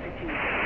Altitude.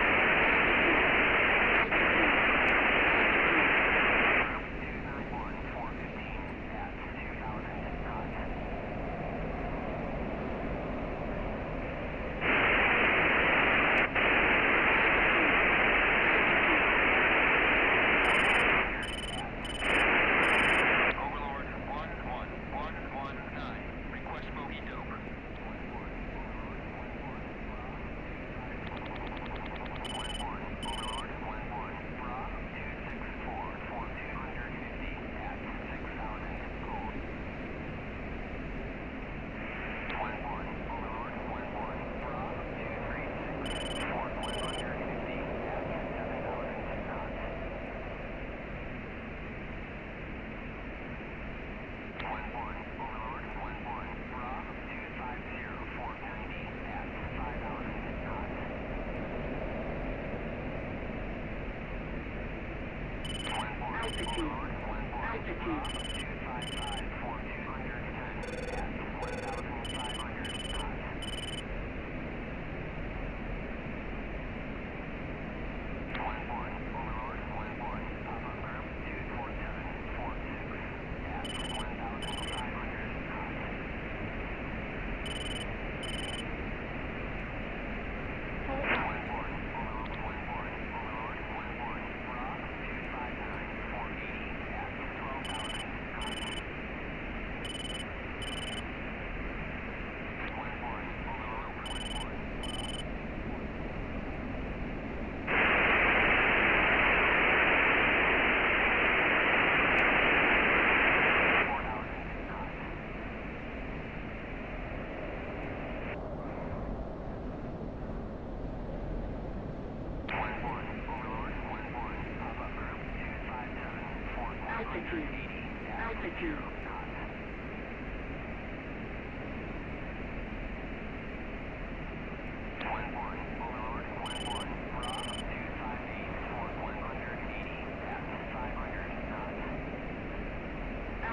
Altitude. Altitude.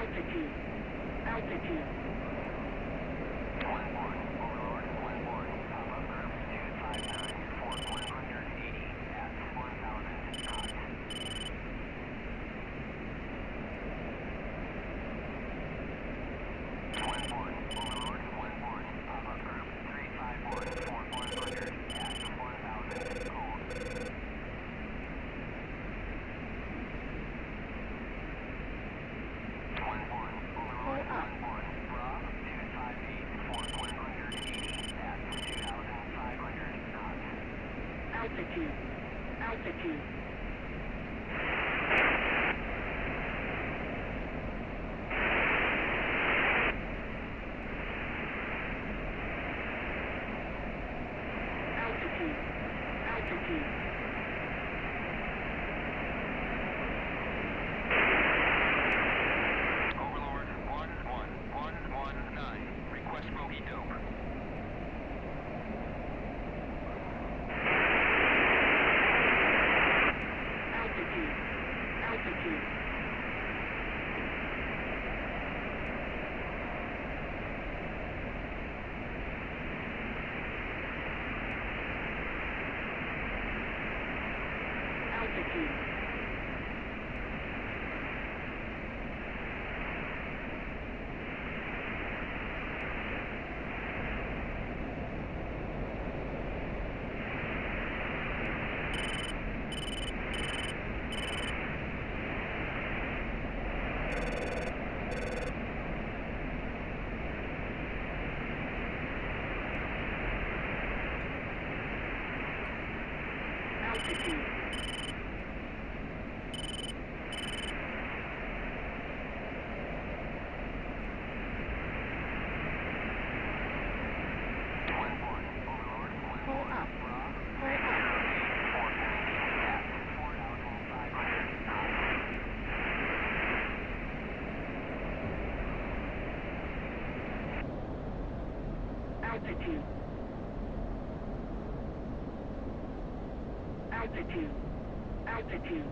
Altitude. Altitude. Altitude. Altitude. Altitude. Overlord 11119. Request bogey dope. Altitude. Altitude. Altitude. Altitude. Pull up. Pull up. Altitude. Altitude. Altitude.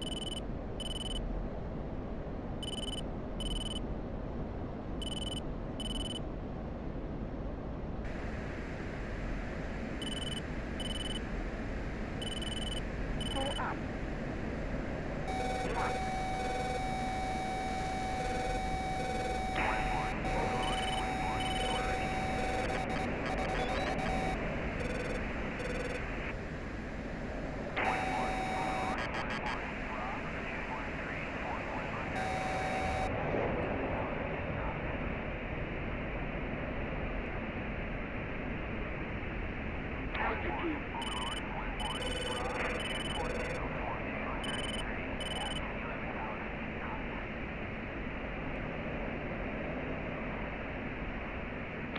Altitude.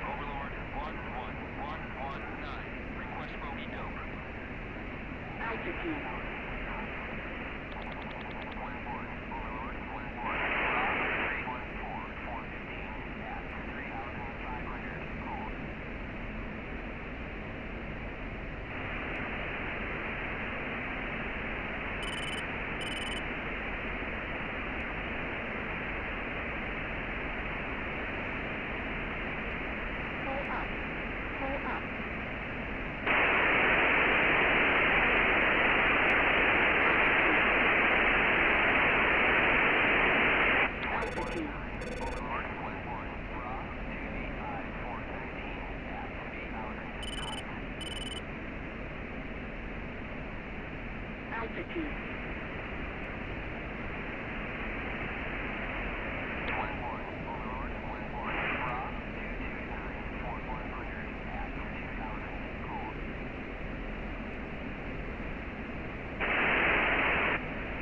Overlord 11119. Request bogey dope. Altitude. Pull up. Pull up. Altitude. Altitude.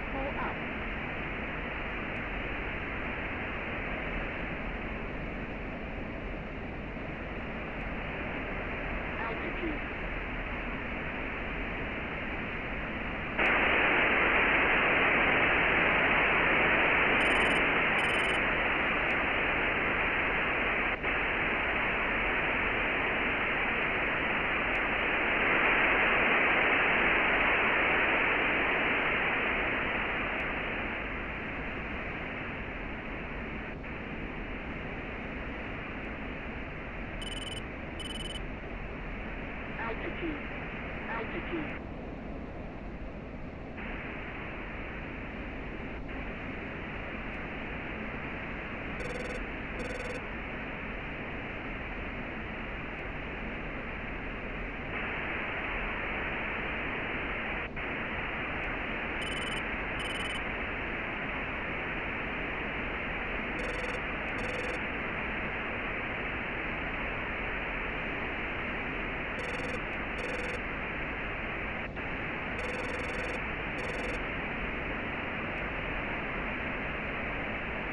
Pull up. Altitude. Altitude.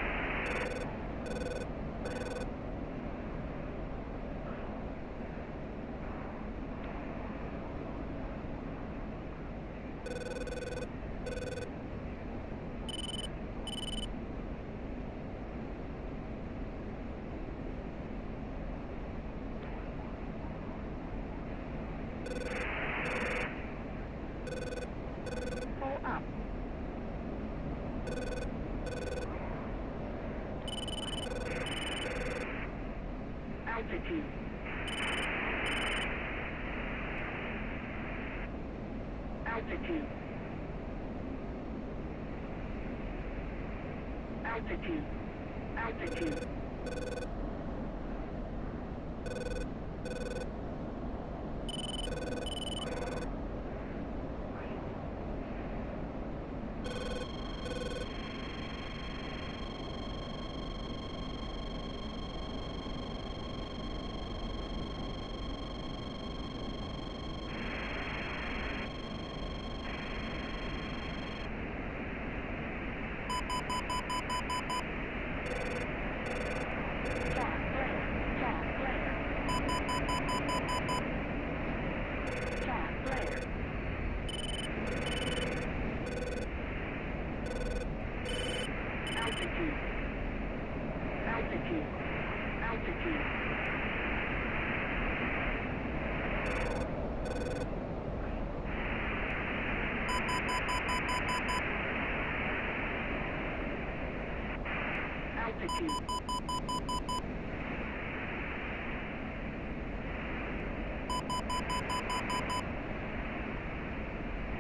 Altitude. Pull up. Altitude. Altitude. Altitude. Altitude. Altitude. Altitude.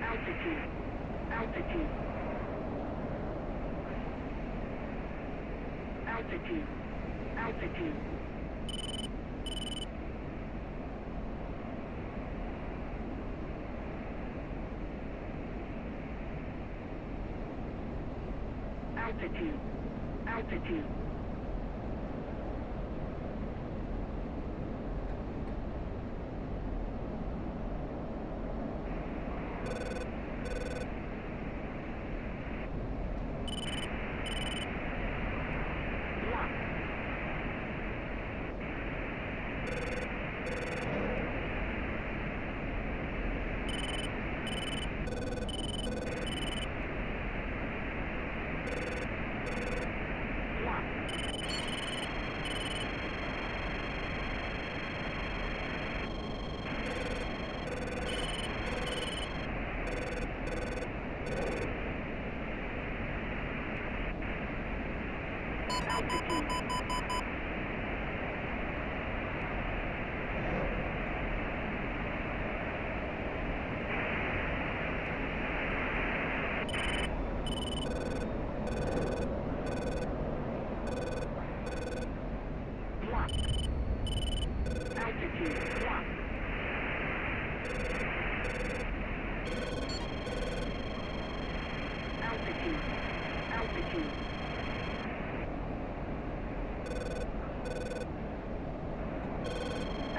Altitude. Altitude. Altitude. Altitude. Altitude.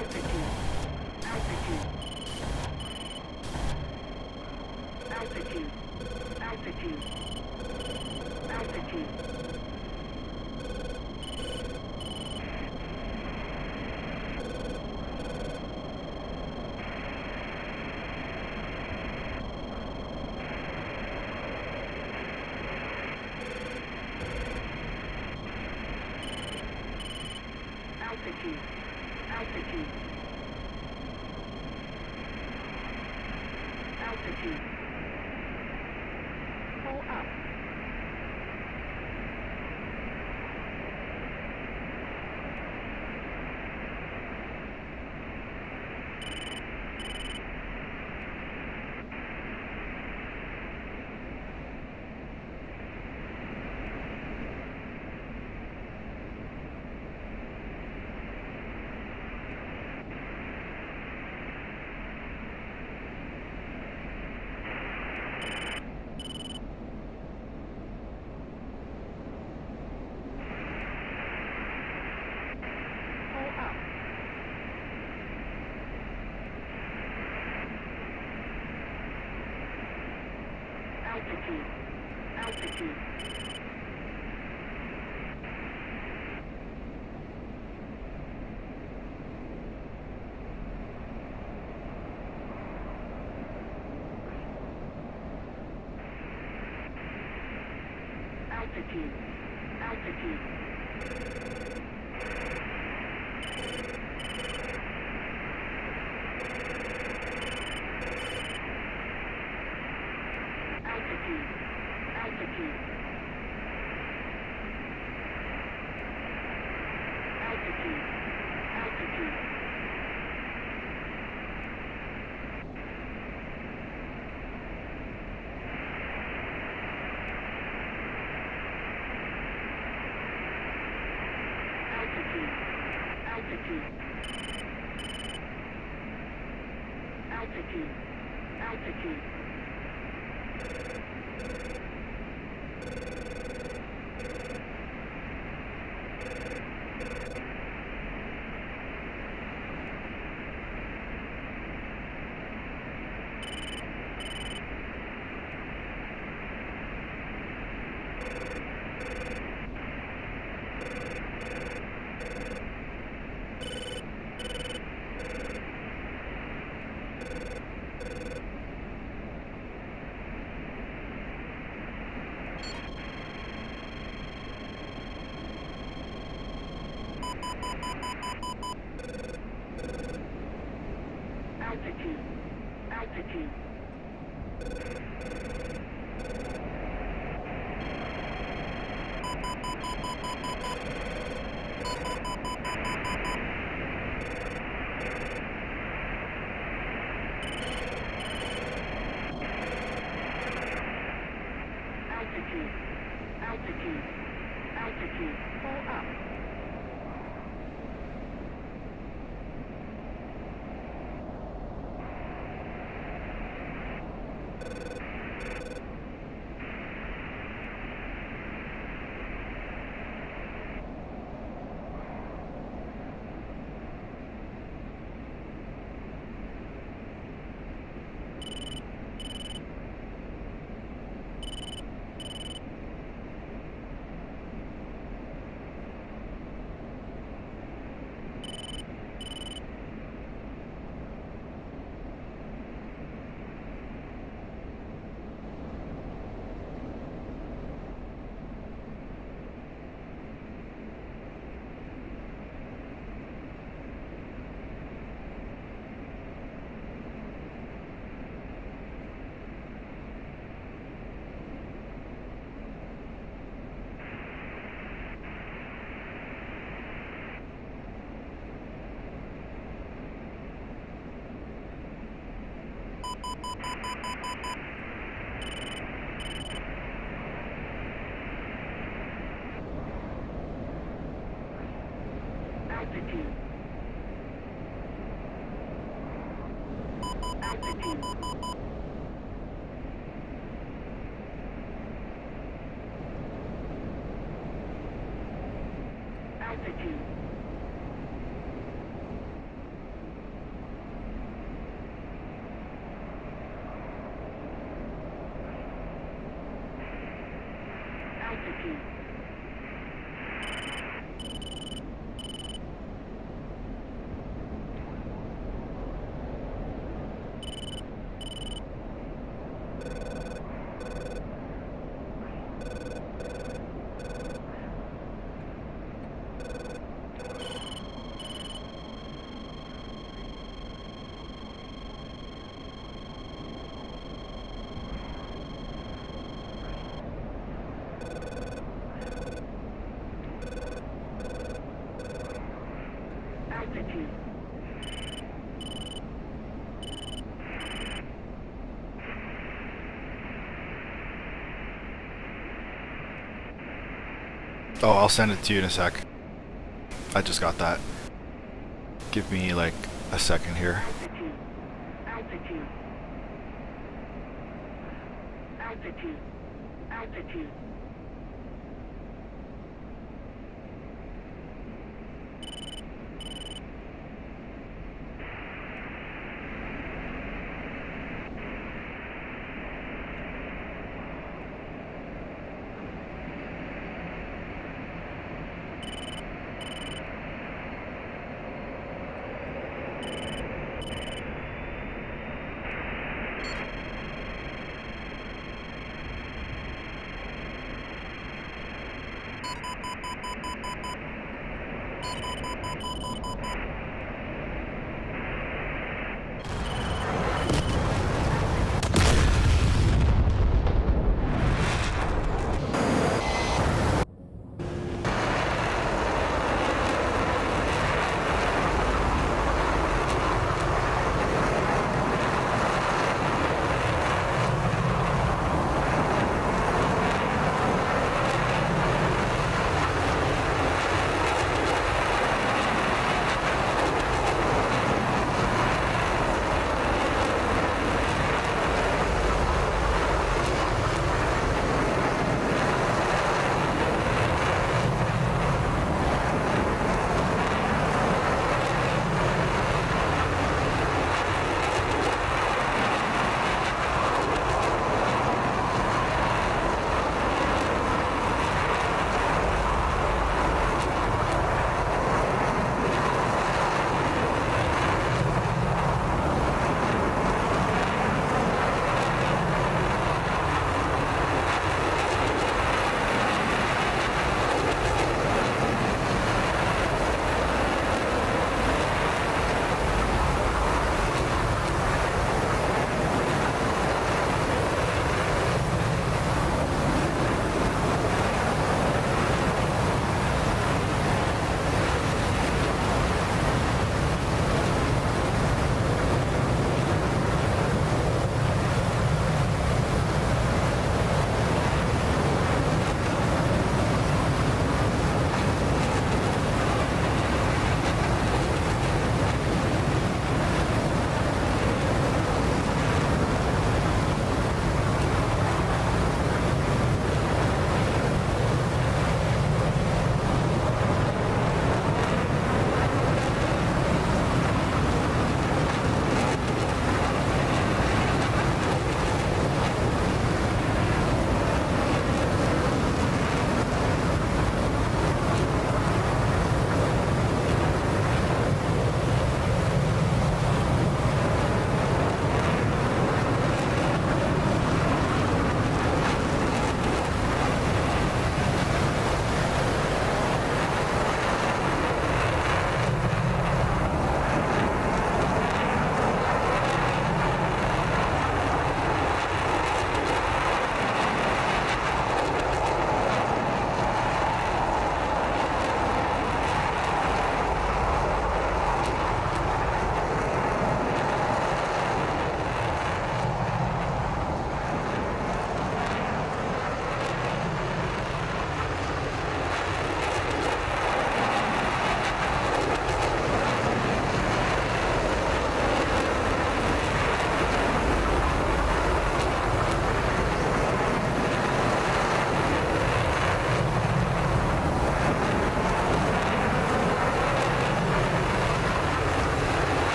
Altitude. Altitude. Altitude. Altitude. Altitude. Altitude. Altitude. Altitude. Pull up. Pull up. Altitude. Altitude. Altitude. Altitude. Altitude. Altitude. Altitude. Altitude. Altitude. Altitude. Altitude. Altitude. Altitude. Altitude. Altitude. Altitude. Altitude. Pull up. Altitude. Altitude. Altitude. Altitude. Oh, I'll send it to you in a sec. I just got that. Give me like a second here. Altitude. Altitude. Altitude. Altitude.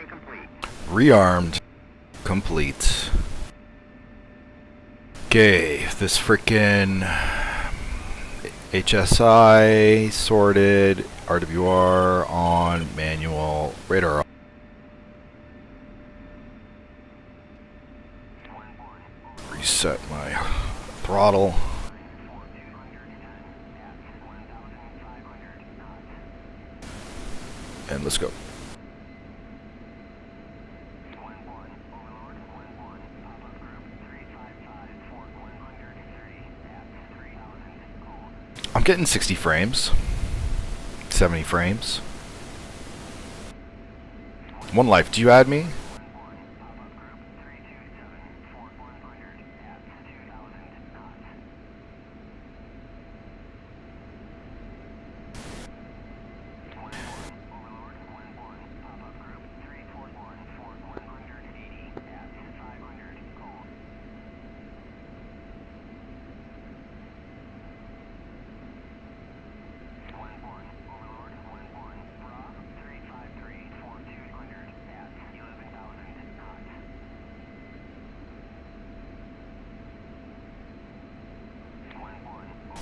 complete. Rearmed. Complete. Okay, this frickin' HSI sorted, RWR on, manual, radar off. Reset my throttle. And let's go. I'm getting 60 frames. 70 frames. One life, do you add me?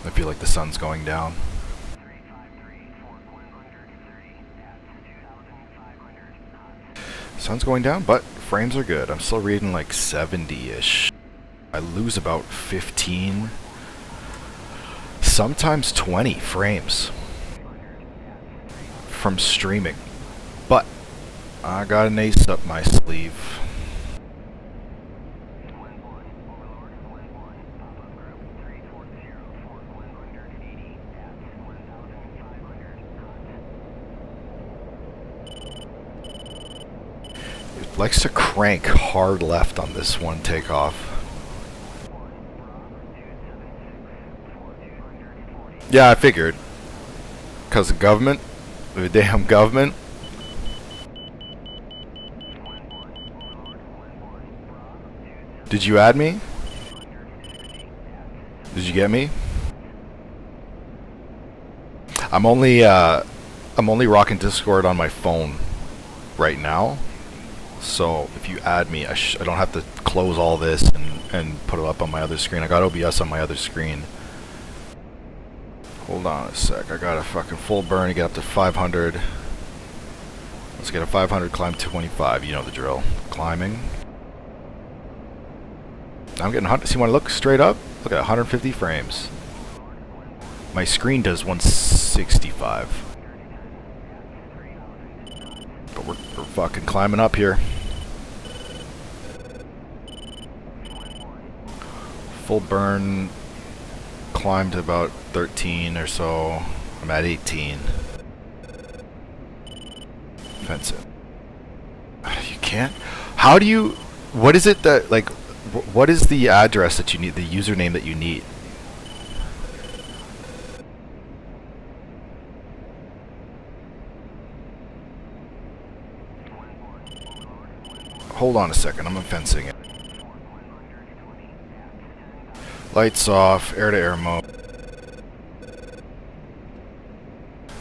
I feel like the sun's going down. Sun's going down, but frames are good. I'm still reading like 70-ish. I lose about 15, sometimes 20 frames from streaming. But I got an ace up my sleeve. It likes to crank hard left on this one takeoff. Yeah, I figured. Because of government? The damn government? Did you add me? Did you get me? I'm only rocking Discord on my phone right now. So if you add me, I don't have to close all this and put it up on my other screen. I got OBS on my other screen. Hold on a sec. I got a fucking full burn to get up to 500. Let's get a 500, climb 25. You know the drill. Climbing. I'm getting 100. See when I look straight up? Look at 150 frames. My screen does 165. But we're fucking climbing up here. Full burn. Climbed to about 13 or so. I'm at 18. Fence it. You can't? How do you... What is it that, like... What is the address that you need, the username that you need? Hold on a second, I'm fencing it. Lights off, air-to-air mode.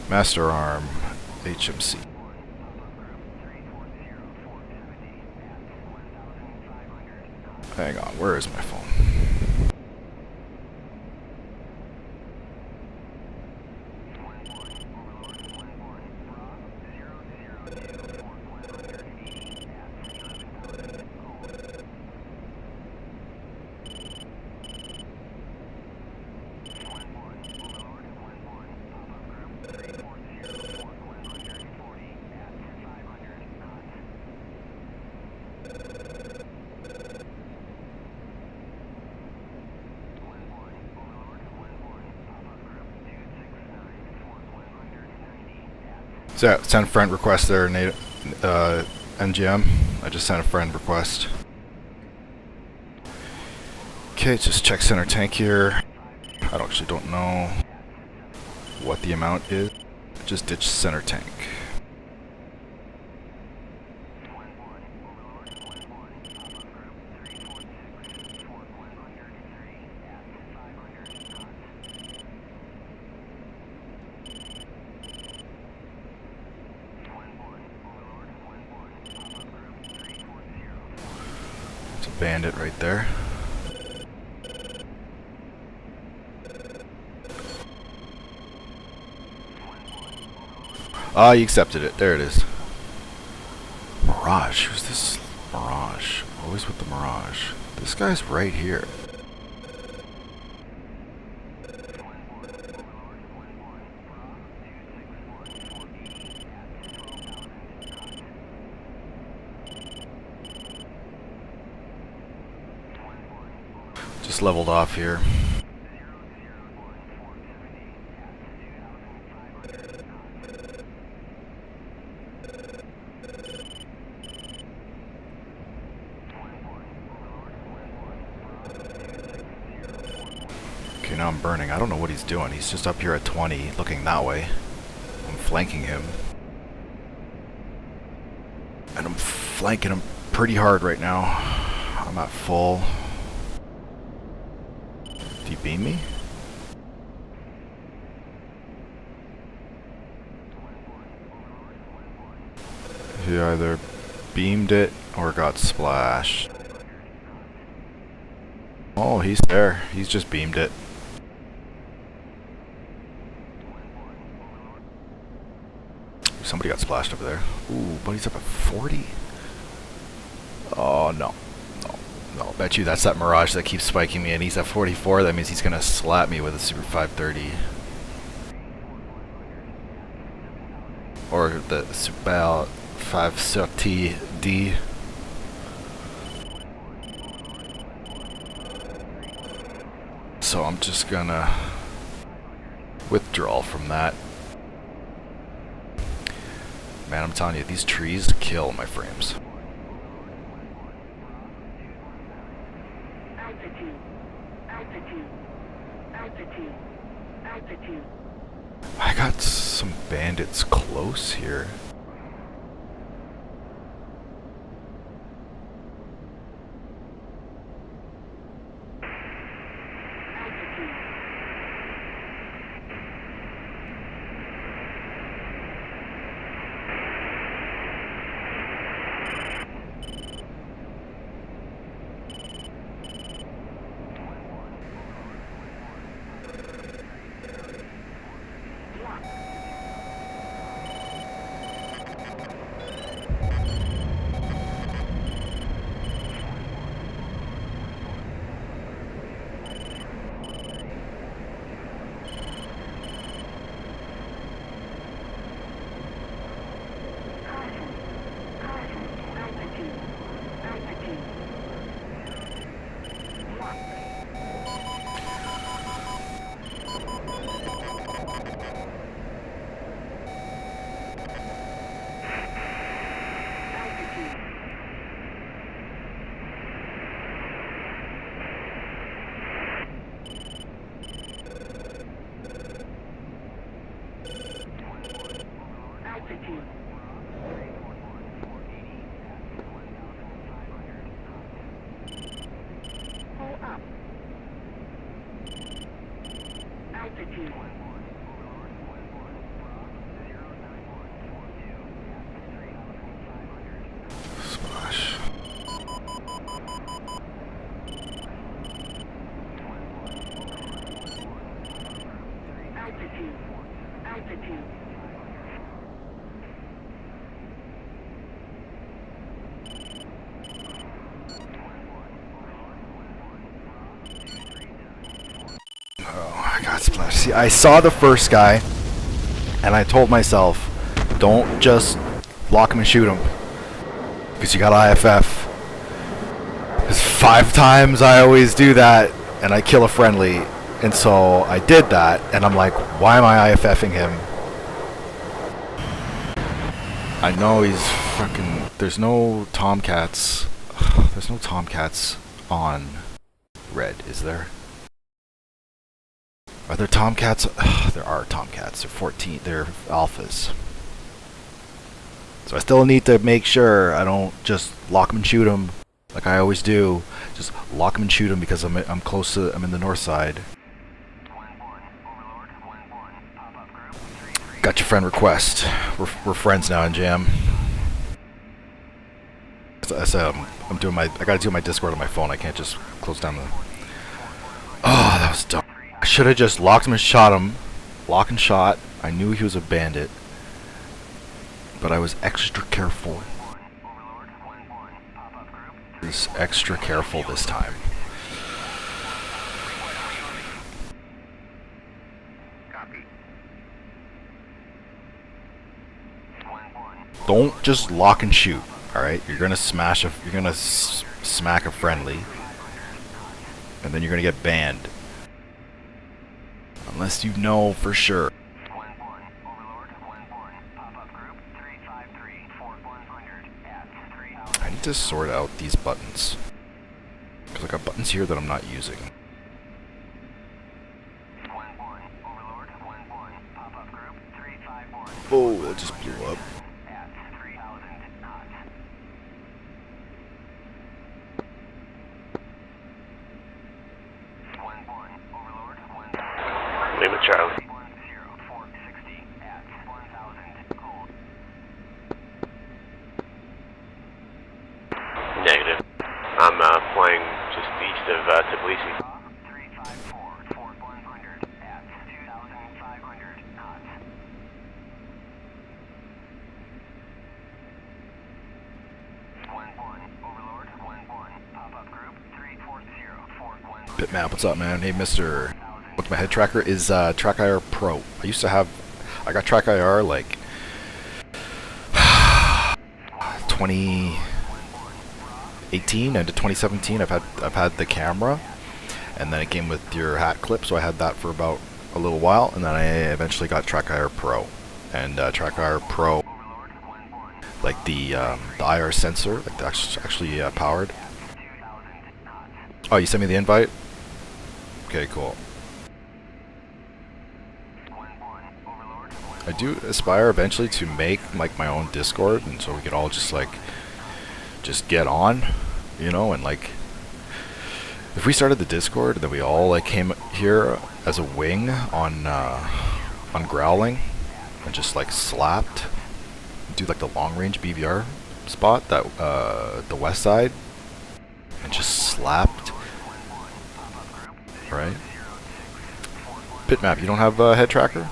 Master arm, HMC. Hang on, where is my phone? So, send friend request there, NGM. I just sent a friend request. Okay, just check center tank here. I actually don't know what the amount is. Just ditch center tank. It's a bandit right there. Ah, you accepted it. There it is. Mirage. Who's this Mirage? Always with the Mirage. This guy's right here. Just leveled off here. Okay, now I'm burning. I don't know what he's doing. He's just up here at 20, looking that way. I'm flanking him. And I'm flanking him pretty hard right now. I'm at full. Did he beam me? He either beamed it or got splashed. Oh, he's there. He's just beamed it. Somebody got splashed over there. Ooh, but he's up at 40. Oh, no. No, bet you that's that Mirage that keeps spiking me, and he's at 44. That means he's going to slap me with a Super 530. Or the Super 530D. So I'm just going to withdraw from that. Man, I'm telling you, these trees kill my frames. Altitude. Altitude. Altitude. Altitude. I got some bandits close here. Pull up. Altitude. Splash. Altitude. Altitude. Oh, I got splashed. See, I saw the first guy, and I told myself, don't just lock him and shoot him, because you got IFF. Because 5 times I always do that, and I kill a friendly, and so I did that, and I'm like, why am I IFFing him? I know he's fucking... There's no Tomcats. There's no Tomcats on red, is there? Are there Tomcats? There are Tomcats. They're 14. They're alphas. So I still need to make sure I don't just lock them and shoot them like I always do. Just lock them and shoot them because I'm close to... I'm in the north side. Got your friend request. We're friends now in Jam. I'm doing my. I gotta do my Discord on my phone. I can't just close down the. Oh, that was dumb. I should have just locked him and shot him. Lock and shot. I knew he was a bandit, but I was extra careful. I was extra careful this time. Don't just lock and shoot. All right, you're gonna smack a friendly, and then you're gonna get banned. Unless you know for sure. I need to sort out these buttons. Because I got buttons here that I'm not using. Oh, that just blew up. Lima Charlie. Negative. I'm flying just east of Tbilisi. Bitmap, what's up, man? Hey, Mr. What's my head tracker? Is TrackIR Pro. I got TrackIR like 2018 and to 2017. I've had the camera, and then it came with your hat clip, so I had that for about a little while, and then I eventually got TrackIR Pro. And TrackIR Pro, like the IR sensor, like actually powered. Oh, you sent me the invite? Okay, cool. I do aspire eventually to make like my own Discord, and so we could all just get on, you know, and like if we started the Discord and then we all like came here as a wing on Growling and just like slapped, do like the long range BVR spot that the west side, and just slapped, right? Bitmap, you don't have a head tracker?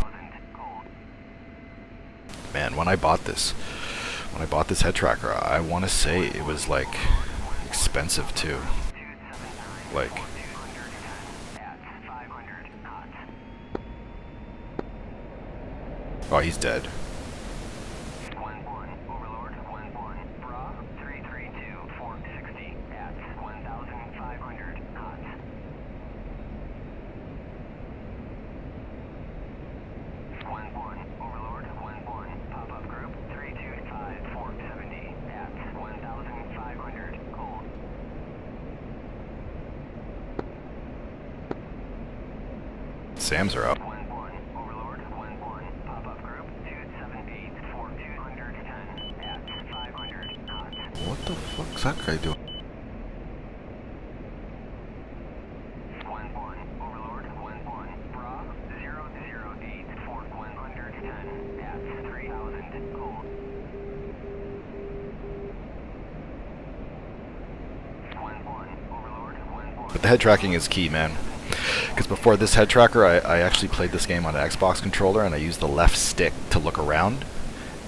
Man, when I bought this head tracker, I want to say it was like expensive too. Like, oh, he's dead. Sams are up. What the fuck's that guy doing? But the head tracking is key, man. Because before this head tracker, I actually played this game on an Xbox controller, and I used the left stick to look around,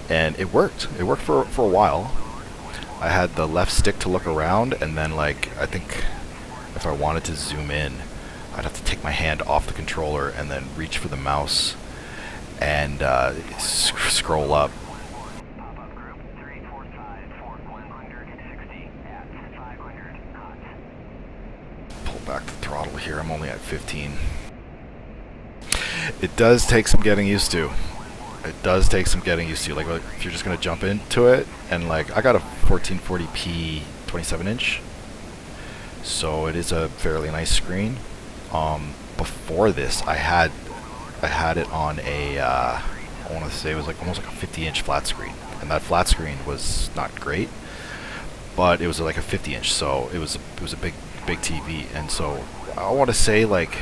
and it worked. It worked for a while. I had the left stick to look around, and then like I think if I wanted to zoom in, I'd have to take my hand off the controller and then reach for the mouse and scroll up. Back the throttle here. I'm only at 15. It does take some getting used to. It does take some getting used to. Like if you're just gonna jump into it, and like I got a 1440p 27-inch, so it is a fairly nice screen. Before this, I had it on a I want to say it was like almost like a 50-inch flat screen, and that flat screen was not great, but it was like a 50-inch, so it was a big TV, and so I want to say like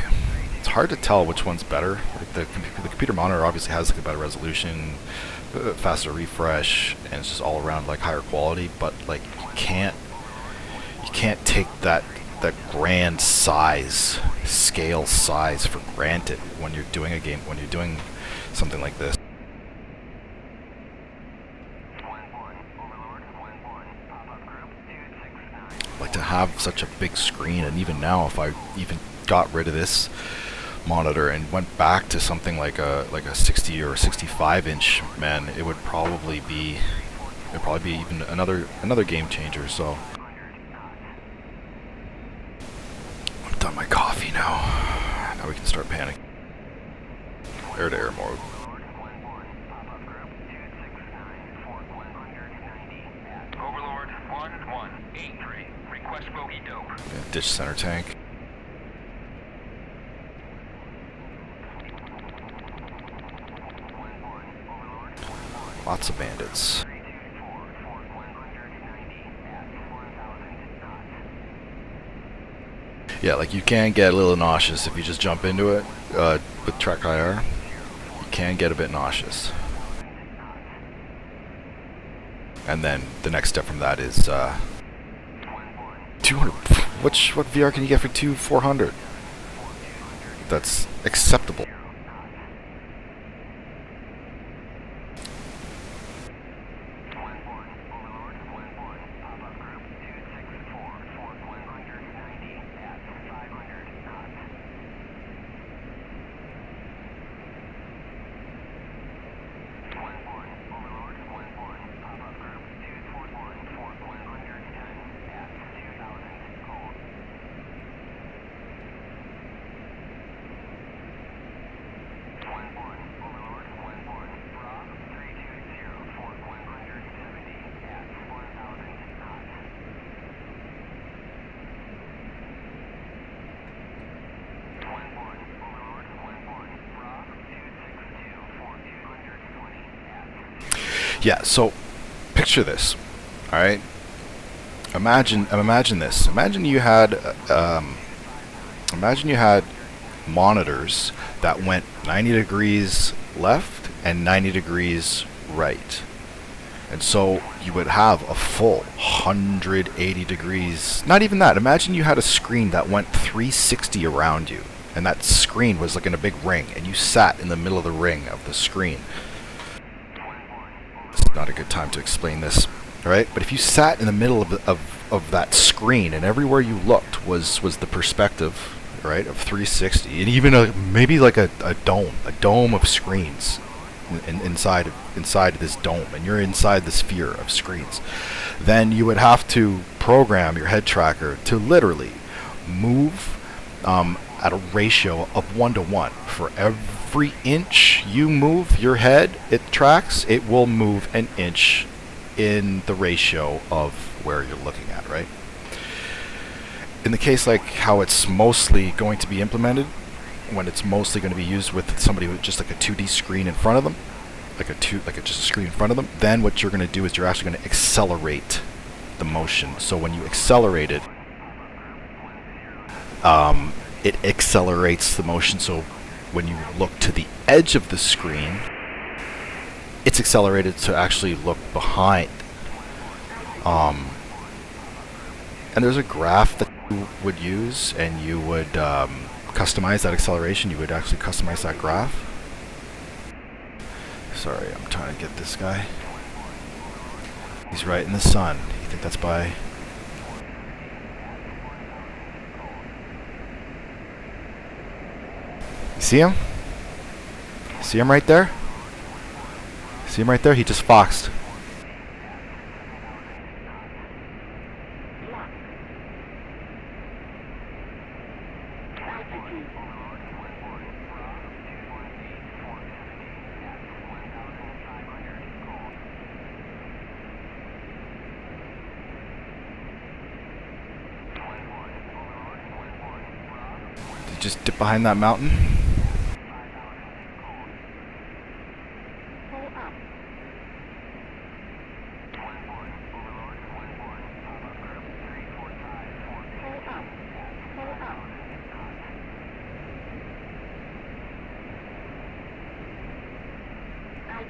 it's hard to tell which one's better. Like the computer monitor obviously has like a better resolution, faster refresh, and it's just all around like higher quality. But like you can't take that grand scale size for granted when you're doing a game, when you're doing something like this. Like to have such a big screen, and even now, if I even got rid of this monitor and went back to something like a 60 or 65 inch, man, it would probably be even another game changer. So I've done my coffee now. Now we can start panicking. Air to air mode. Overlord 1183. Request bogey dope. Yeah, ditch center tank. Lots of bandits. Yeah, like you can get a little nauseous if you just jump into it with track IR. You can get a bit nauseous. And then the next step from that is 200. What VR can you get for 400? That's acceptable. Yeah, so picture this, all right? Imagine this. Imagine you had monitors that went 90 degrees left and 90 degrees right. And so you would have a full 180 degrees. Not even that. Imagine you had a screen that went 360 around you, and that screen was like in a big ring, and you sat in the middle of the ring of the screen. It's not a good time to explain this, right? But if you sat in the middle of that screen, and everywhere you looked was the perspective, right, of 360, and even maybe like a dome of screens inside this dome, and you're inside the sphere of screens, then you would have to program your head tracker to literally move at a ratio of 1-to-1. For every inch you move your head, it tracks, it will move an inch in the ratio of where you're looking at, right? In the case like how it's mostly going to be implemented, when it's mostly going to be used with somebody with just like a 2D screen in front of them, just a screen in front of them, then what you're going to do is you're actually going to accelerate the motion. So when you accelerate it, it accelerates the motion. So when you look to the edge of the screen, it's accelerated to actually look behind. And there's a graph that you would use, and you would customize that acceleration. You would actually customize that graph. Sorry, I'm trying to get this guy. He's right in the sun. You think that's by... See him? See him right there? See him right there? He just foxed. Did you just dip behind that mountain?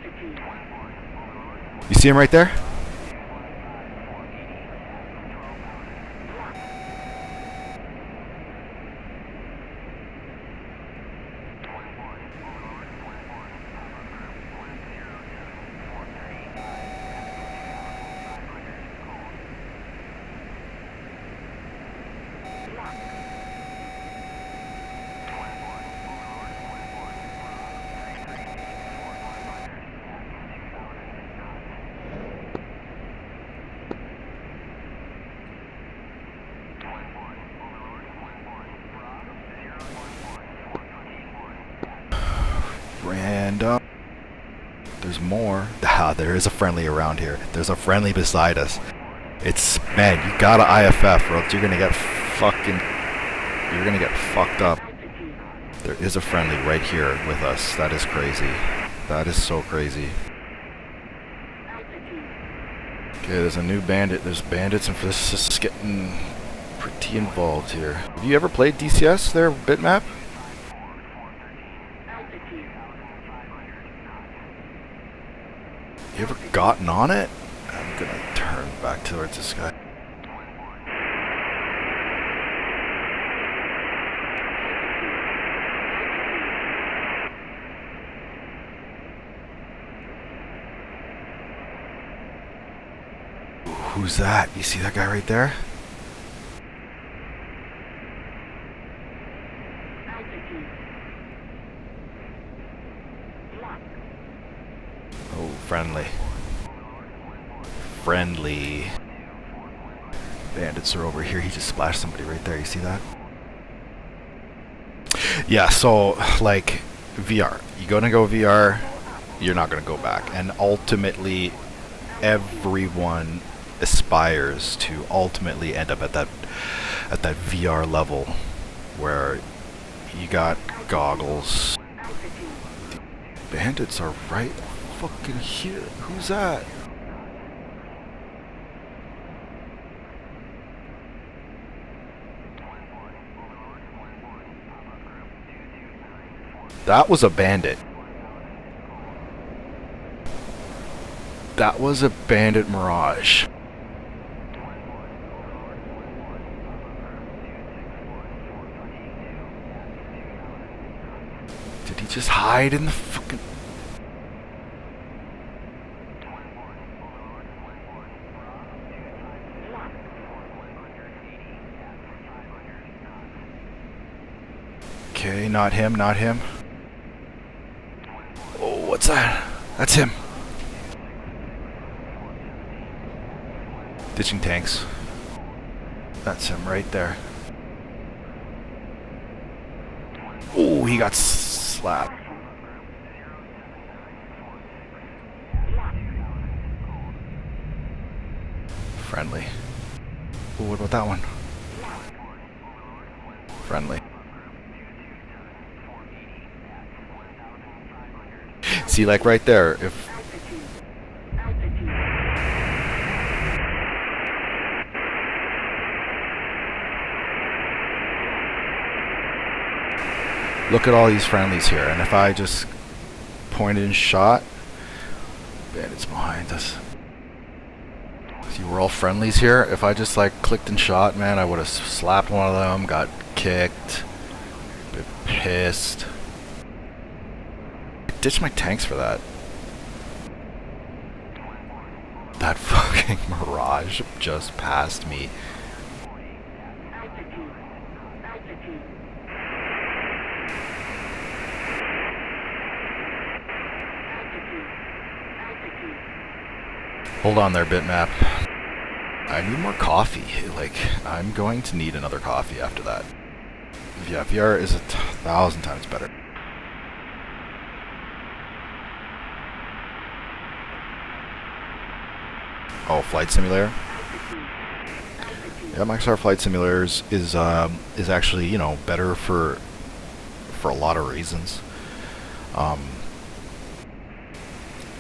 Altitude. You see him right there? Random. There's more. Ah, there is a friendly around here. There's a friendly beside us. It's, man, you gotta IFF, or else you're gonna get fucking, you're gonna get fucked up. Altitude. There is a friendly right here with us. That is crazy. That is so crazy. Altitude. Okay, there's a new bandit. There's bandits, and this is getting pretty involved here. Have you ever played DCS there, Bitmap? Altitude. You ever gotten on it? I'm gonna turn back towards this guy. Who's that? You see that guy right there? Altitude. Lock. Oh, friendly. Friendly. Bandits are over here. He just splashed somebody right there. You see that? Yeah, so, like, VR. You're gonna go VR, you're not gonna go back. And ultimately, everyone aspires to ultimately end up at that VR level where you got goggles. Altitude. Bandits are right fucking here. Who's that? That was a bandit. That was a bandit mirage. Did he just hide in the fucking... Okay, not him, not him. Oh, what's that? That's him. Ditching tanks. That's him right there. Oh, he got slapped. Friendly. Oh, what about that one? Friendly. See, like right there, if... Altitude. Altitude. Look at all these friendlies here, and if I just pointed and shot, bandits behind us. See, we're all friendlies here. If I just like clicked and shot, man, I would have slapped one of them, got kicked, been pissed. Ditch my tanks for that. That fucking Mirage just passed me. Altitude. Altitude. Altitude. Altitude. Hold on there, Bitmap. I need more coffee. Like, I'm going to need another coffee after that. Yeah, VR is 1,000 times better. Oh, Flight Simulator? Yeah, Microsoft Flight Simulators is actually, you know, better for a lot of reasons.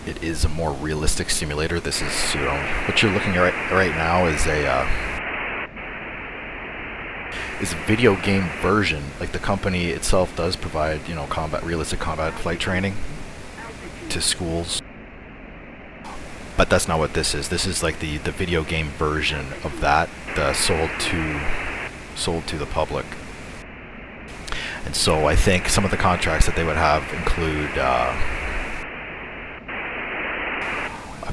It is a more realistic simulator. This is, you know, what you're looking at right now is a video game version. Like, the company itself does provide, you know, realistic combat flight training to schools But that's not what this is. This is like the video game version of that, sold to the public. And so I think some of the contracts that they would have include, I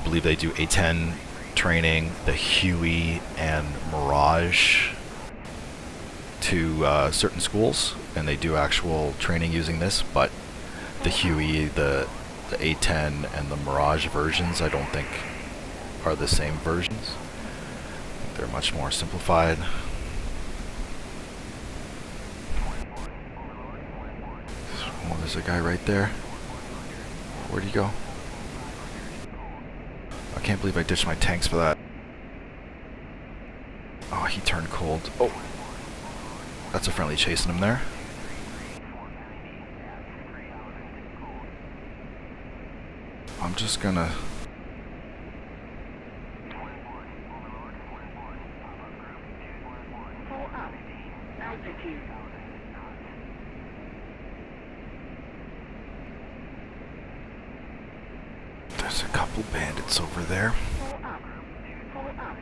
believe they do A10 training, the Huey and Mirage to certain schools, and they do actual training using this, but the Huey, the A10 and the Mirage versions I don't think are the same versions. They're much more simplified. Oh, there's a guy right there. Where'd he go? I can't believe I ditched my tanks for that. Oh, he turned cold. Oh, that's a friendly chasing him there. I'm just gonna... Pull up. Altitude. There's a couple bandits over there. Pull up. Pull up.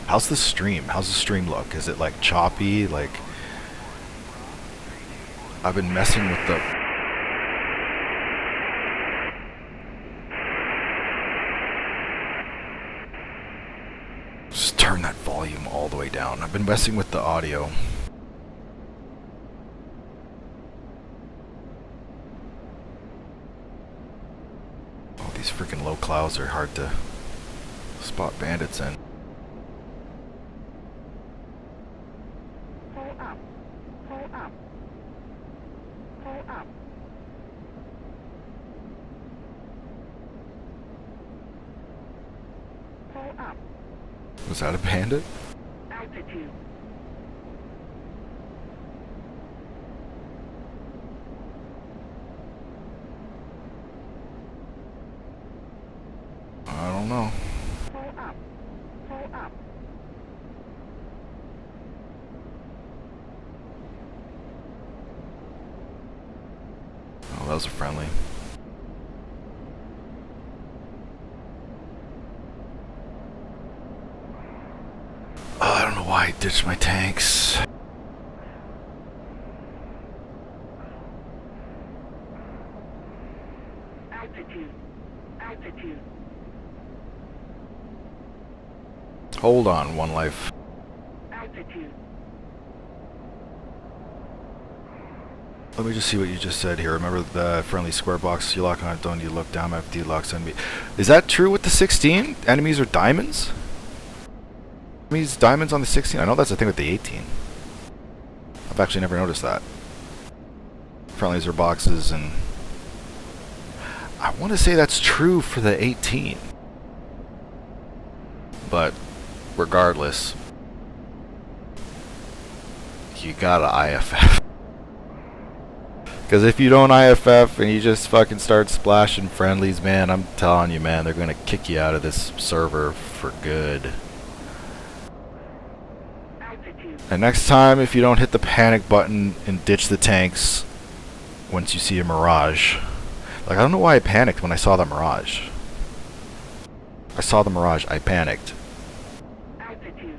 How's the stream? How's the stream look? Is it like choppy? Like, I've been messing with the... Just turn that volume all the way down. I've been messing with the audio. Oh, these freaking low clouds are hard to spot bandits in. Pull up. Pull up. Pull up. Pull up. Was that a bandit? Altitude. I don't know. Pull up. Pull up. Oh, that was a friendly. Oh, I don't know why I ditched my tanks. Altitude. Altitude. Hold on, one life. Altitude. Let me just see what you just said here. Remember the friendly square box, you lock on it, don't you look down after you lock enemy. Is that true with the 16? Enemies are diamonds? Enemies diamonds on the 16? I know that's the thing with the 18. I've actually never noticed that. Friendlies are boxes, and I want to say that's true for the 18. But regardless, you gotta IFF. Because if you don't IFF and you just fucking start splashing friendlies, man, I'm telling you, man, they're going to kick you out of this server for good. Altitude. And next time, if you don't hit the panic button and ditch the tanks once you see a Mirage. Like, I don't know why I panicked when I saw the Mirage. I saw the Mirage, I panicked. Altitude.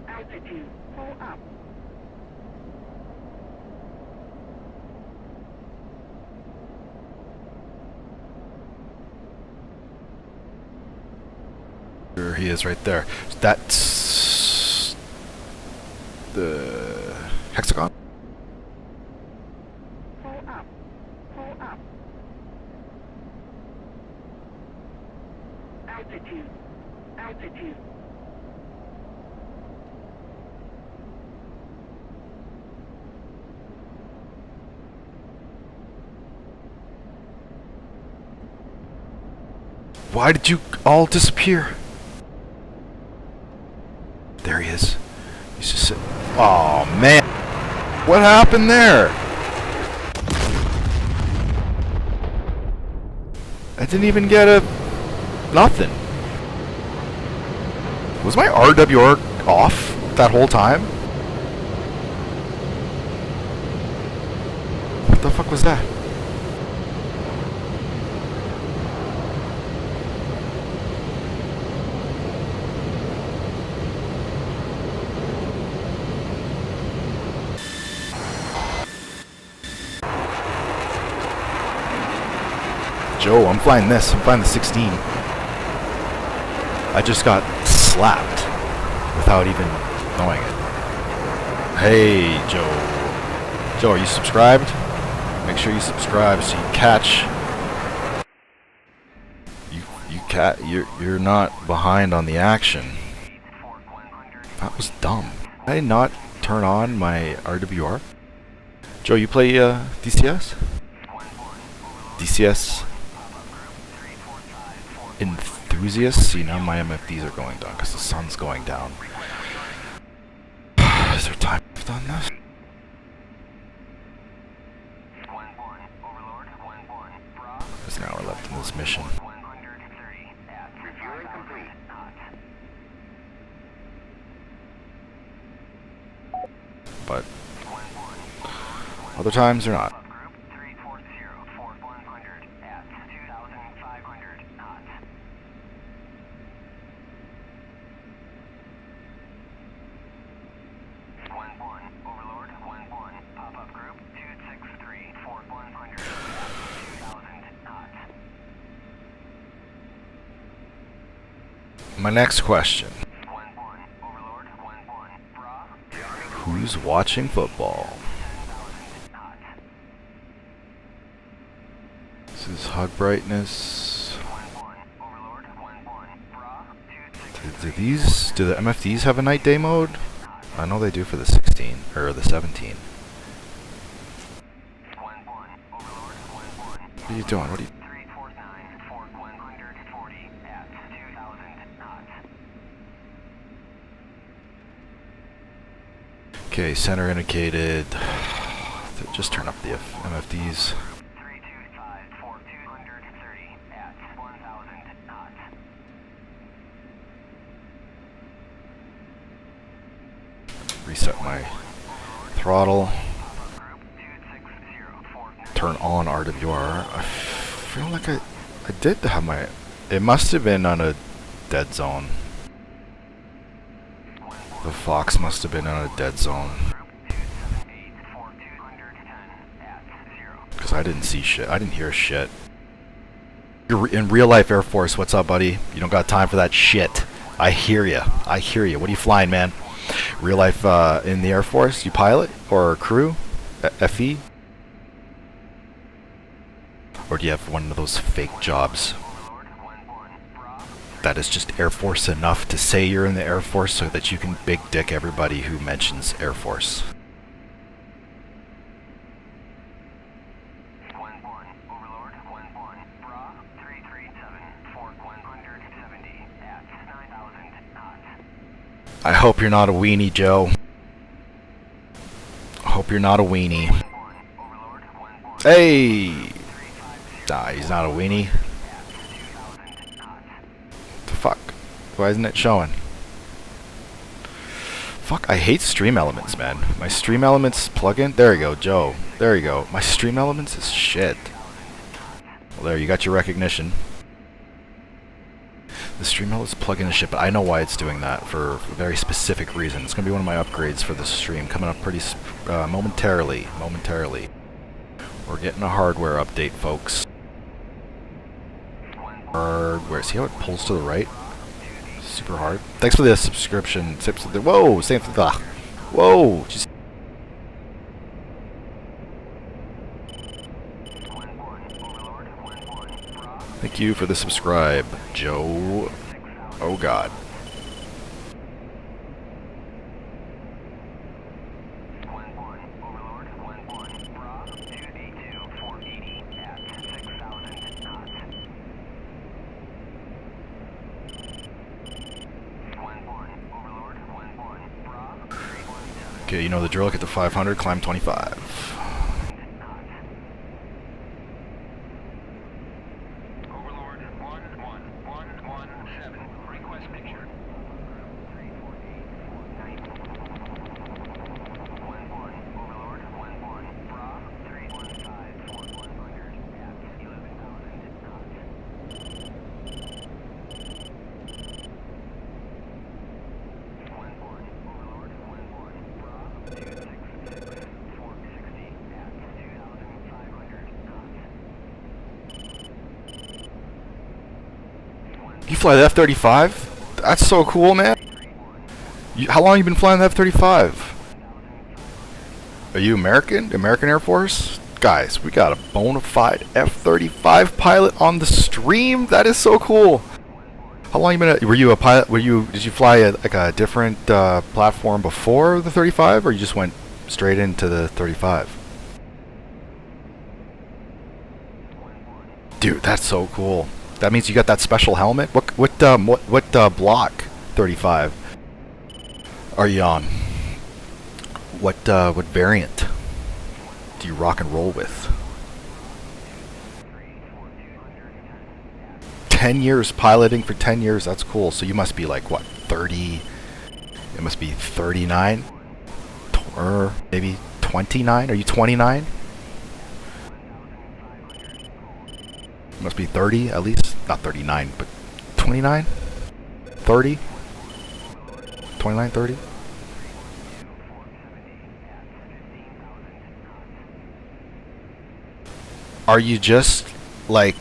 Altitude. Pull up. There he is right there. That's the hexagon. Pull up. Pull up. Altitude. Altitude. Why did you all disappear? There he is. He's just sitting. Oh man, what happened there? I didn't even get a nothing. Was my RWR off that whole time? the fuck was that? Joe, I'm flying this. I'm flying the 16. I just got slapped without even knowing it. Hey, Joe. Joe, are you subscribed? Make sure you subscribe so you catch. You're not behind on the action. That was dumb. Did I not turn on my RWR? Joe, you play DCS? DCS enthusiasts? See, now my MFDs are going down because the sun's going down. Is there time left on this? There's an hour left in this mission. But other times they're not. My next question. Who's watching football? This is hug brightness. Do the MFDs have a night day mode? I know they do for the 16 or the 17. What are you doing? What are you? Okay, center indicated. Just turn up the MFDs. Reset my throttle. Turn on RWR. I feel like I did have my... It must have been on a dead zone. The Fox must have been on a dead zone. Because I didn't see shit. I didn't hear shit. You're in real life Air Force. What's up, buddy? You don't got time for that shit. I hear ya. I hear ya. What are you flying, man? Real life in the Air Force? You pilot? Or crew? FE? Or do you have one of those fake jobs that is just Air Force enough to say you're in the Air Force so that you can big dick everybody who mentions Air Force? I hope you're not a weenie, Joe. I hope you're not a weenie. Hey! Nah, he's not a weenie. The fuck? Why isn't it showing? Fuck, I hate Stream Elements, man. My Stream Elements plugin... There you go, Joe. There you go. My Stream Elements is shit. Well, there, you got your recognition. The Stream Elements plugin is shit, but I know why it's doing that for a very specific reason. It's going to be one of my upgrades for the stream coming up pretty momentarily. We're getting a hardware update, folks. Hardware. See how it pulls to the right? Super hard. Thanks for the subscription. Whoa! Same thing. Whoa! Just thank you for the subscribe, Joe. Oh God. Okay, you know the drill. Get to 500, climb 25. You fly the F-35? That's so cool, man. How long you been flying the F-35? Are you American? American Air Force? Guys, we got a bona fide F-35 pilot on the stream. That is so cool. How long you been? Were you a pilot? Did you fly like a different platform before the 35, or you just went straight into the 35? Dude, that's so cool. That means you got that special helmet. What block 35 are you on? What variant do you rock and roll with? 10 years piloting for 10 years. That's cool. So you must be like what, 30? It must be 39 or maybe 29. Are you 29? Must be 30 at least. Not 39, but 29? 30? 29, 30? Are you just like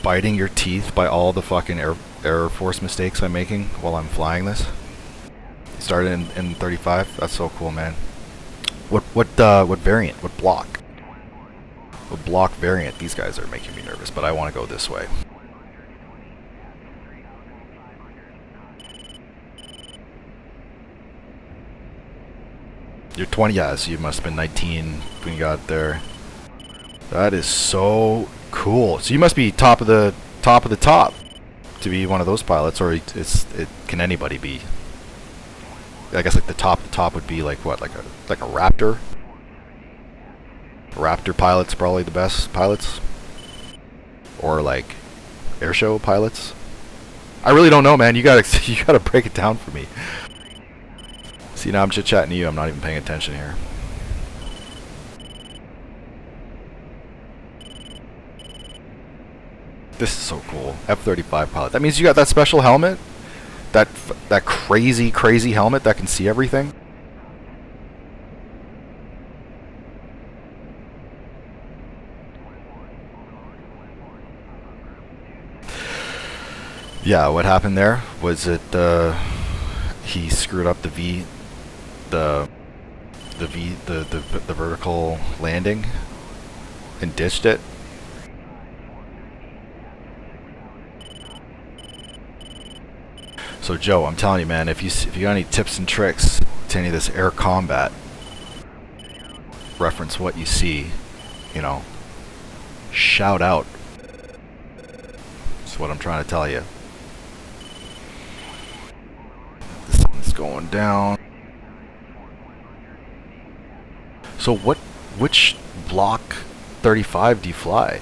biting your teeth by all the fucking Air Force mistakes I'm making while I'm flying this? Started in 35? That's so cool, man. What variant? What block? What block variant? These guys are making me nervous, but I want to go this way. You're 20, yeah, so you must have been 19 when you got there. That is so cool. So you must be top of the top to be one of those pilots, or can anybody be? I guess like the top would be like what, like a Raptor. Raptor pilots probably the best pilots, or like airshow pilots. I really don't know, man. You gotta break it down for me. See, now I'm chit chatting to you. I'm not even paying attention here. This is so cool. F-35 pilot. That means you got that special helmet? That crazy helmet that can see everything? Yeah, what happened there was he screwed up the vertical landing and ditched it. So Joe, I'm telling you, man, if you got any tips and tricks to any of this air combat, reference what you see, you know, shout out. That's what I'm trying to tell you. This one's going down. So which block 35 do you fly?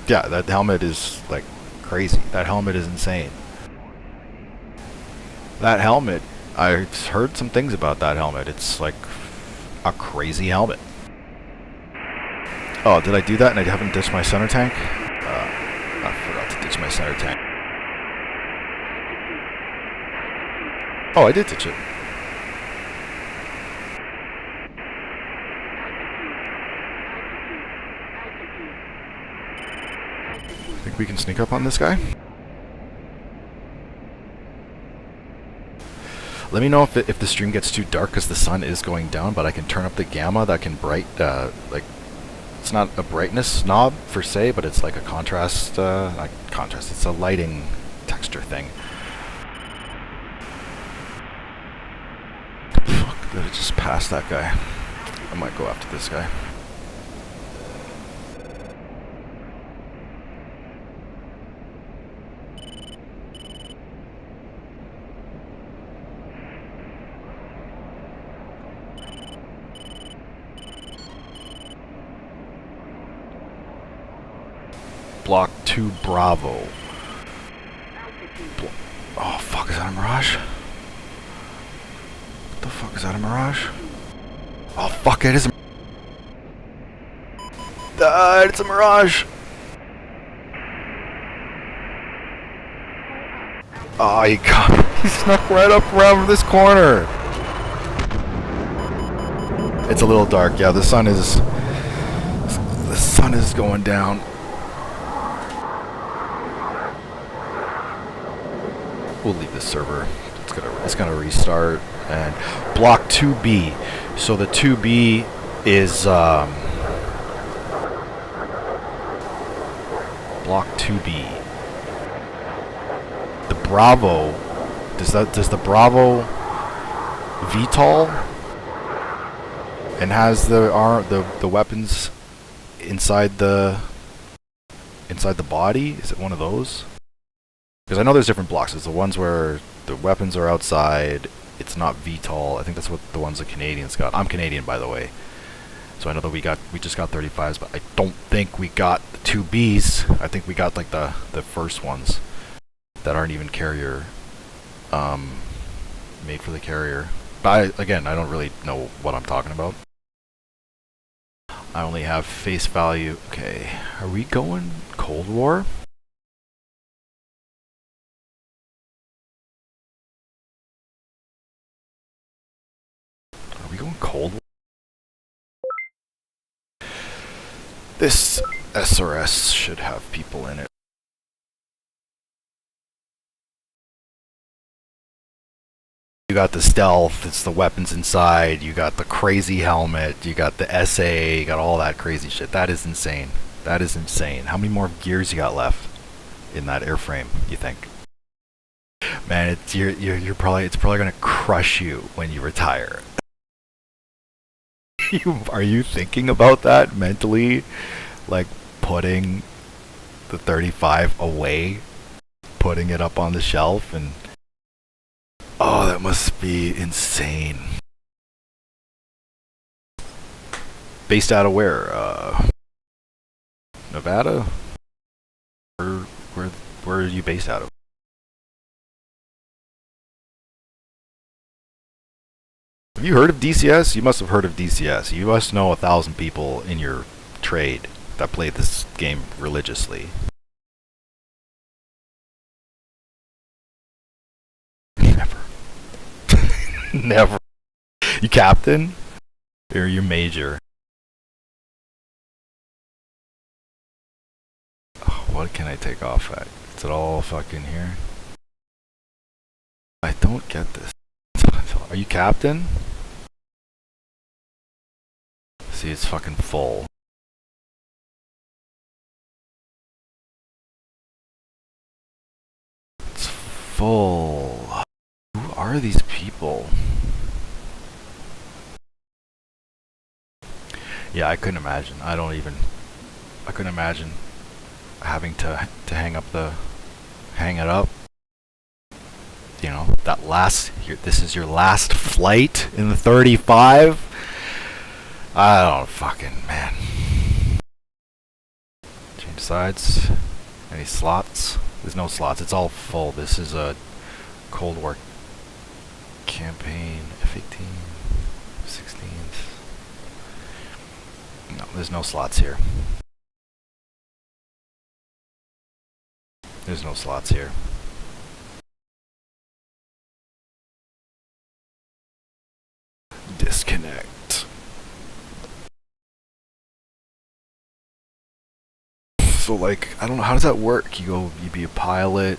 Yeah, that helmet is like crazy. That helmet is insane. That helmet, I've heard some things about that helmet. It's like a crazy helmet. Oh, did I do that and I haven't ditched my center tank? I forgot to ditch my center tank. Oh, I did ditch it. Think we can sneak up on this guy? Let me know if the stream gets too dark because the sun is going down, but I can turn up the gamma that can like, it's not a brightness knob per se, but it's like a contrast, it's a lighting texture thing. Fuck, did I just pass that guy? I might go after this guy. Block 2 Bravo. Oh fuck, is that a Mirage? What the fuck, is that a Mirage? Oh fuck, it is a... it's a Mirage! Oh, he snuck right up around this corner. It's a little dark. Yeah, the sun is going down. We'll leave this server. It's gonna restart. And block 2B. So the 2B is block 2B. The Bravo. Does the Bravo VTOL and has the weapons inside the body? Is it one of those? Because I know there's different blocks. There's the ones where the weapons are outside. It's not VTOL. I think that's what the ones the Canadians got. I'm Canadian, by the way. So I know that we just got 35s, but I don't think we got the 2Bs. I think we got like the first ones that aren't even carrier made for the carrier. But I don't really know what I'm talking about. I only have face value. Okay, are we going Cold War? Are we going Cold War? This SRS should have people in it. You got the stealth, it's the weapons inside, you got the crazy helmet, you got the SA, you got all that crazy shit. That is insane. That is insane. How many more gears you got left in that airframe, you think? Man, it's probably gonna crush you when you retire. Are you thinking about that mentally? Like putting the 35 away, putting it up on the shelf, and oh, that must be insane. Based out of where? Nevada? Where are you based out of? Have you heard of DCS? You must have heard of DCS. You must know 1,000 people in your trade that play this game religiously. Never. Never. You captain? Or you major? Oh, what can I take off at? Is it all fucking here? I don't get this. Are you captain? See, it's fucking full. It's full. Who are these people? Yeah, I couldn't imagine. I couldn't imagine having to hang it up. You know, this is your last flight in the 35. I don't fucking, man. Change sides. Any slots? There's no slots. It's all full. This is a Cold War campaign. F-18, 16s. No, there's no slots here. There's no slots here. Disconnect. So like, I don't know, how does that work? You be a pilot,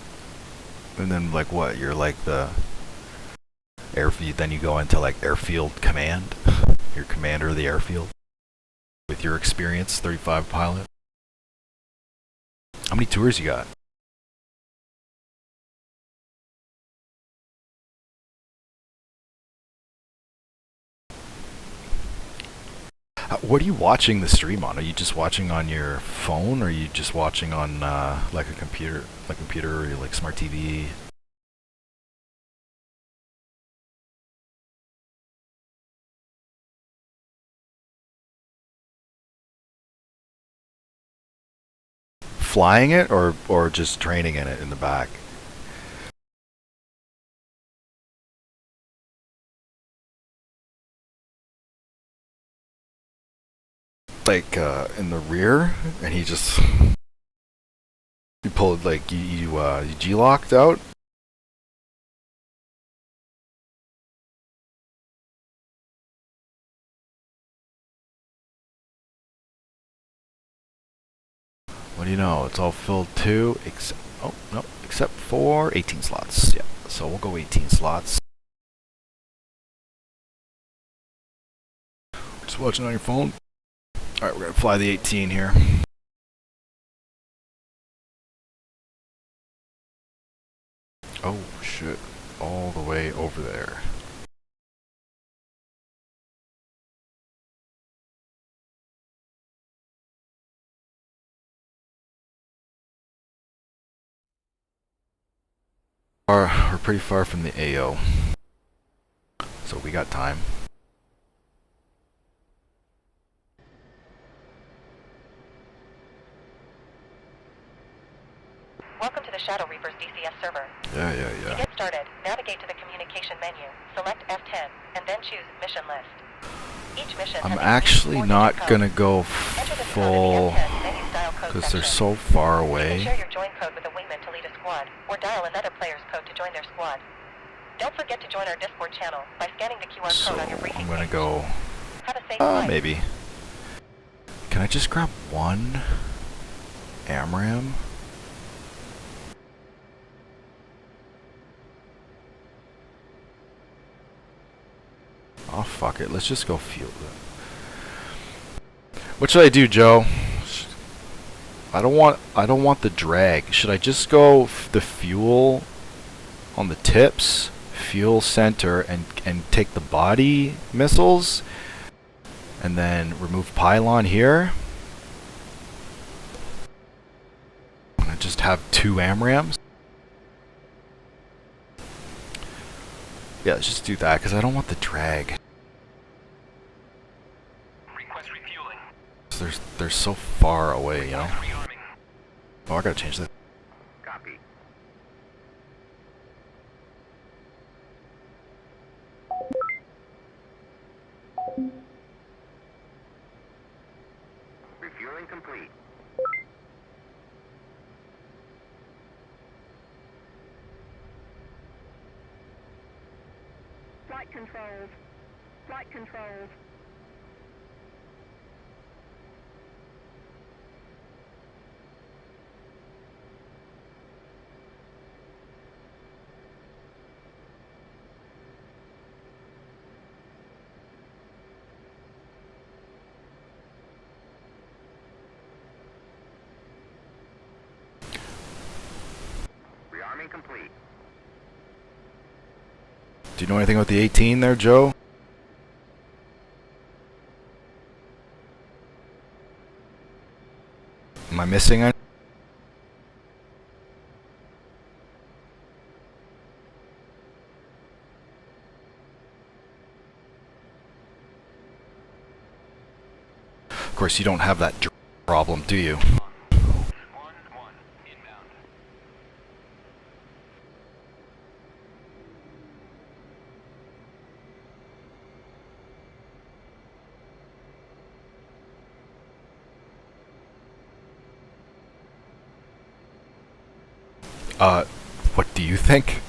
and then like what? You're like the airfield, then you go into like airfield command. You're commander of the airfield with your experience, 35 pilot. How many tours you got? What are you watching the stream on? Are you just watching on your phone, or are you just watching on like a computer, or like smart TV? Flying it, or just training in it in the back? Like in the rear, and you pulled like you G-locked out. What do you know? It's all filled too, except, oh, no, except for 18 slots. Yeah, so we'll go 18 slots. Just watching on your phone. Alright, we're gonna fly the 18 here. Oh shit, all the way over there. We're pretty far from the AO, so we got time. Welcome to the Shadow Reaper's DCS server. Yeah. To get started, navigate to the communication menu, select F10, and then choose Mission List. Each mission I'm has a actually unique not four-digit gonna code. go Enter this code in the full, F10 menu style code because they're section. so far You can away. share your join code with a wingman to lead a squad, or dial another player's code to join their squad. Don't forget to join our Discord channel by scanning the QR So code on your briefing I'm gonna page. go, Have a safe flight. maybe. Can I just grab one AMRAM? Oh fuck it, let's just go fuel it. What should I do, Joe? I don't want the drag. Should I just go the fuel on the tips, fuel center, and take the body missiles, and then remove pylon here? And just have 2 AMRAMs? Yeah, let's just do that, because I don't want the drag. Request refueling. They're so far away, you know? Rearming. Oh, I gotta change this. Copy. Refueling complete. Flight controls. Flight controls. Rearming complete. Do you know anything about the 18 there, Joe? Am I missing anything? Of course, you don't have that problem, do you? 1-1. Inbound. What do you think?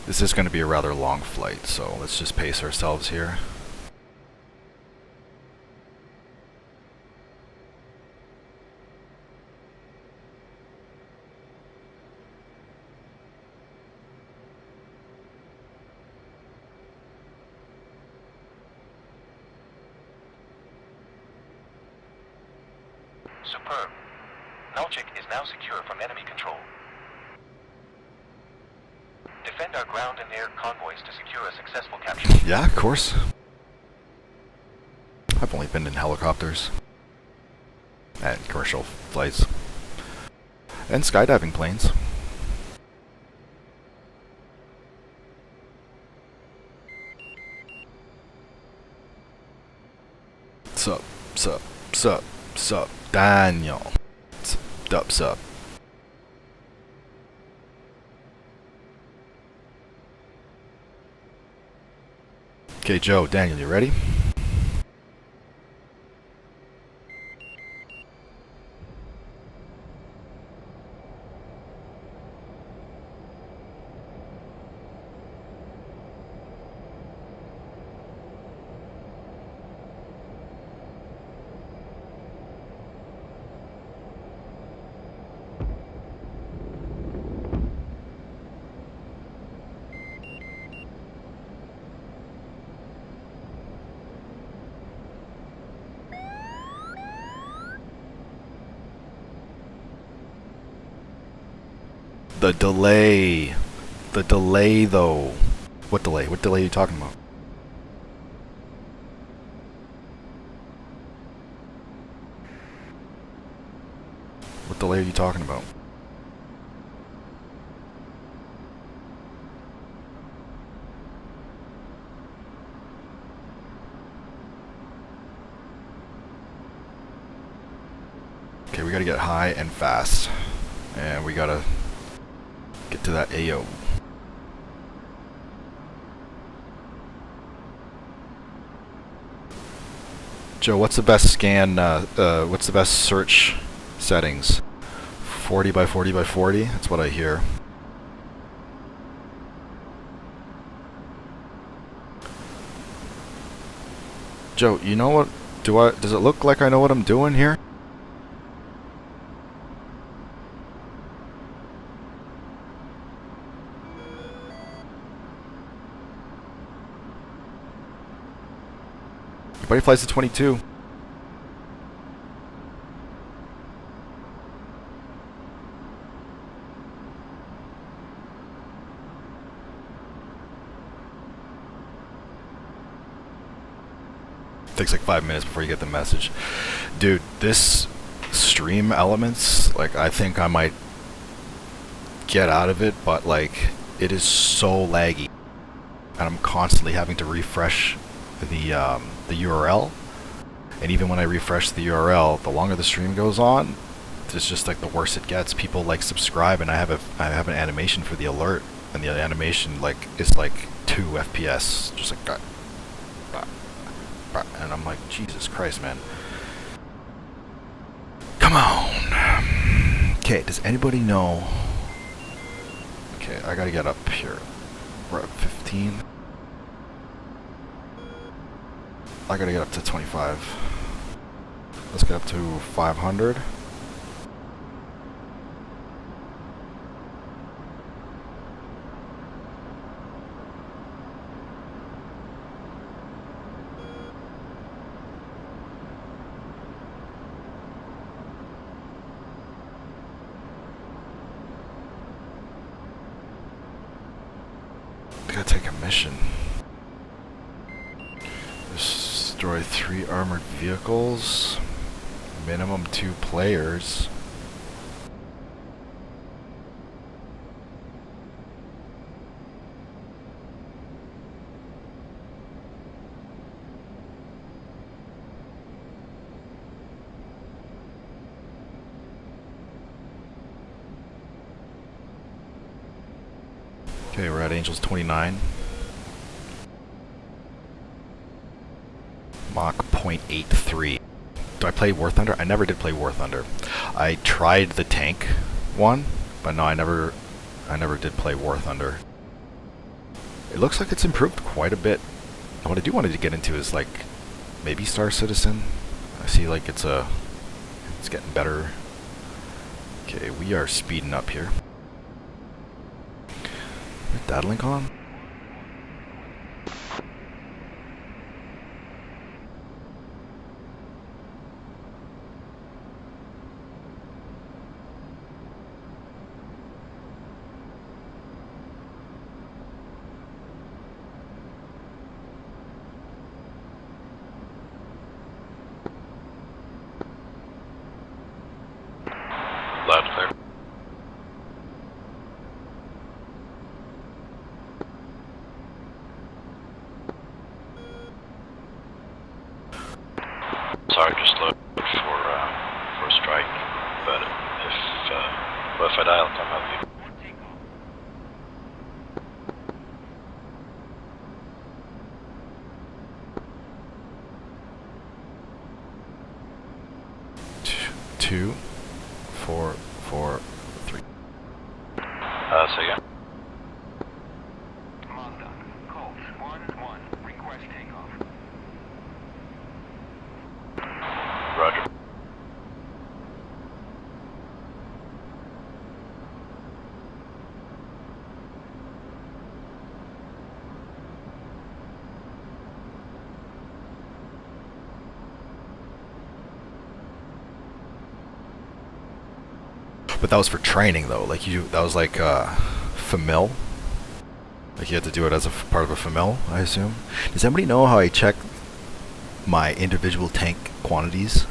This is going to be a rather long flight, so let's just pace ourselves here. Superb. Nalchik is now secure from enemy control. Defend our ground and air convoys to secure a successful capture. Yeah, of course. I've only been in helicopters. And commercial flights. And skydiving planes. Sup, Daniel. Sup. Okay, Joe, Daniel, you ready? The delay. The delay, though. What delay? What delay are you talking about? What delay are you talking about? Okay, we gotta get high and fast. And we gotta get to that AO. Joe, what's the best scan, what's the best search settings? 40 by 40 by 40? That's what I hear. Joe, you know what? Does it look like I know what I'm doing here? Everybody flies to 22. Takes like 5 minutes before you get the message. Dude, this stream elements, like, I think I might get out of it, but like, it is so laggy. And I'm constantly having to refresh the URL, and even when I refresh the URL, the longer the stream goes on, it's just like the worse it gets. People like subscribe, and I have an animation for the alert, and the animation like is like 2 FPS, just like and I'm like, Jesus Christ, man. Come on. Okay, does anybody know? Okay, I gotta get up here. We're at 15. I gotta get up to 25. Let's get up to 500. I gotta take a mission. Destroy 3 armored vehicles. Minimum 2 players. Okay, we're at Angels 29. Mach 0.83. Do I play War Thunder? I never did play War Thunder. I tried the tank one, but no, I never did play War Thunder. It looks like it's improved quite a bit. And what I do want to get into is like maybe Star Citizen. I see like it's getting better. Okay, we are speeding up here. Is that link on? Loud and clear. Sorry, just look for a strike, but if I die, I'll come help you. 2, 4, 4, 3. Say again. Mazda, Colt, 1-1, request takeoff. Roger. But that was for training though, like that was like famil. Like you had to do it as a part of a famil, I assume. Does anybody know how I check my individual tank quantities?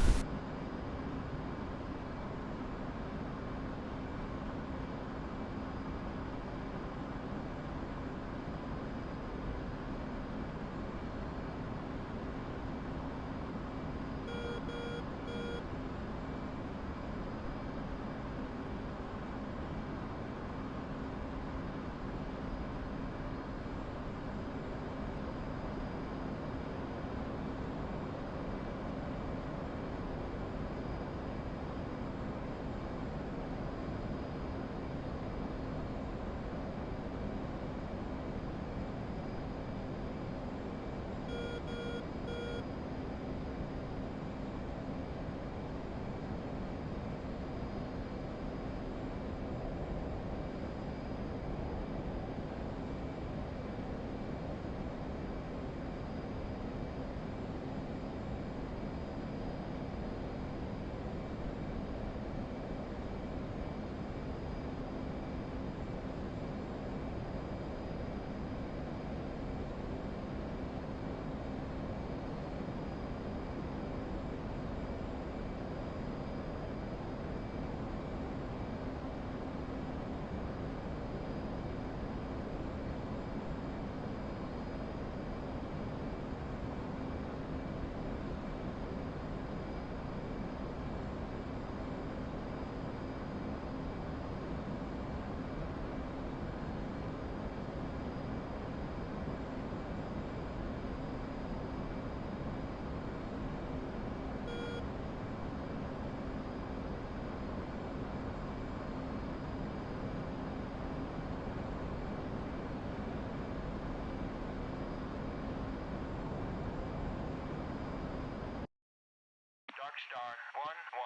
Dark Star,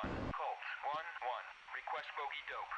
1-1, Colt, 1-1, request bogey dope.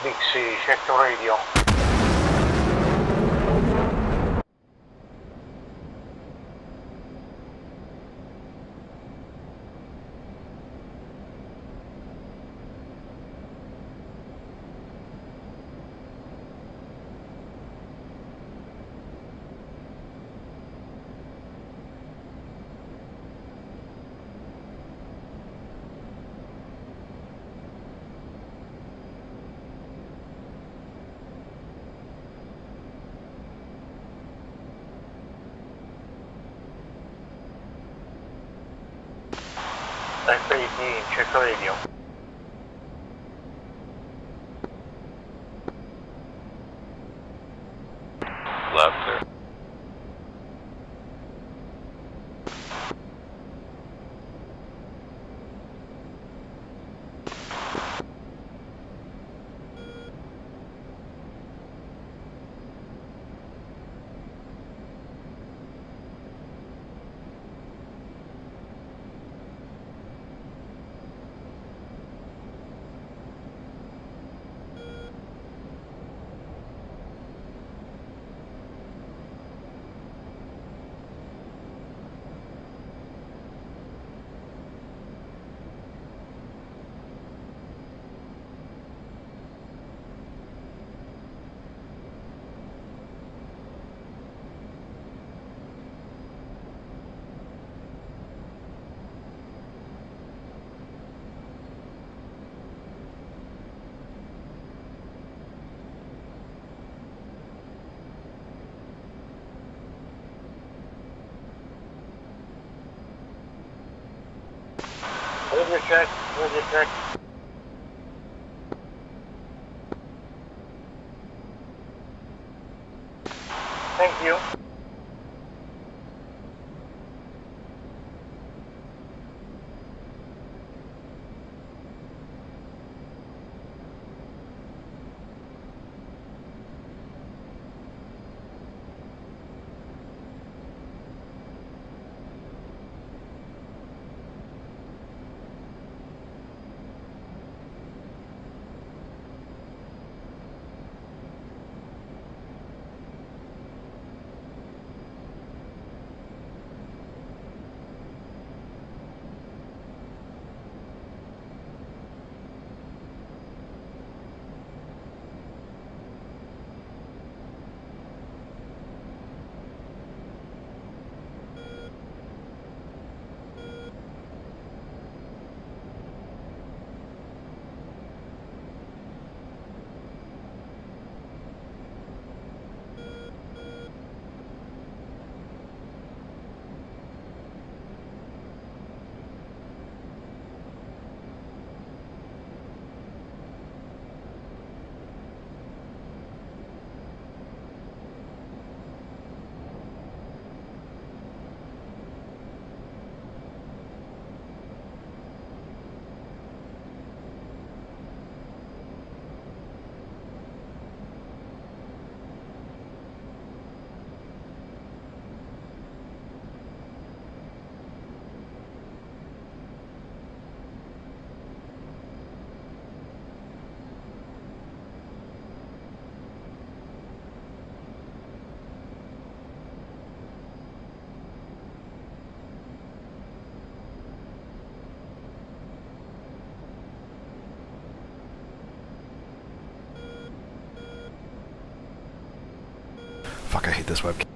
Nixie, check the radio. Hey, check the radio. Lab clear. Radio check, radio check. Thank you. Fuck, I hate this webcam.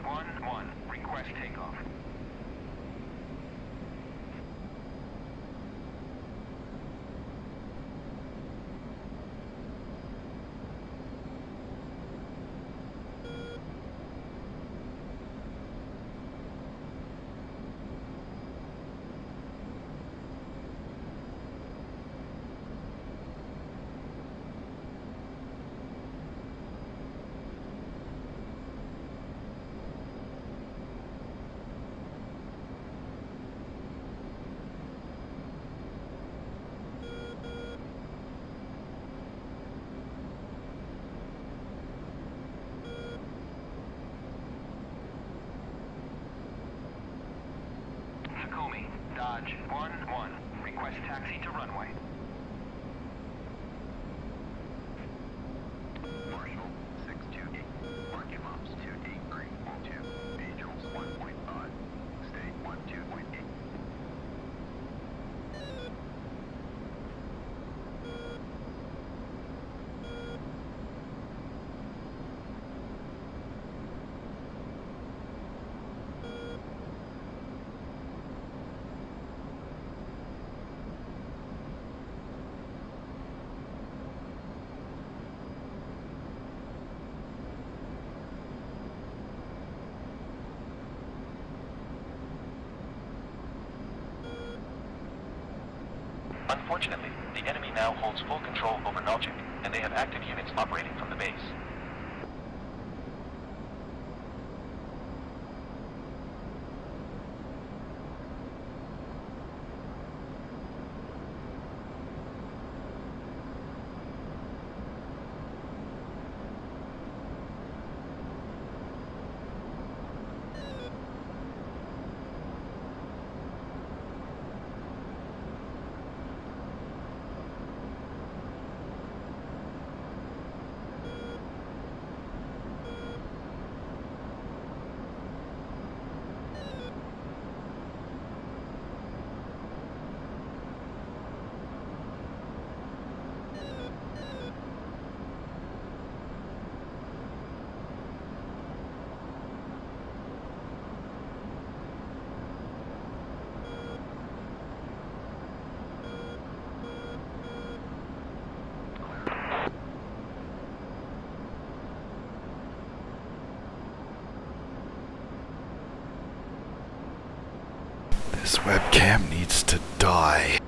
1-1. Request takeoff. Dodge 1-1. Request taxi to runway. Marshall 628. Marking ops 2D312. Angels 1.5. State 12.8. Unfortunately, the enemy now holds full control over Nalchik, and they have active units operating from the base. This webcam needs to die.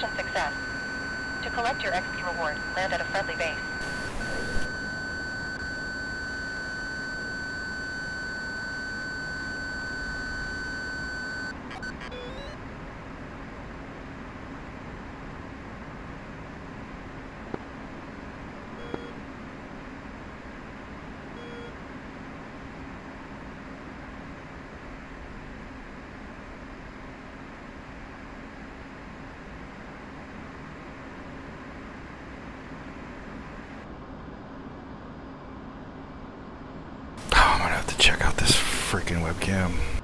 Mission success. To collect your XP reward, land at a friendly base. Oh, I'm gonna have to check out this freaking webcam.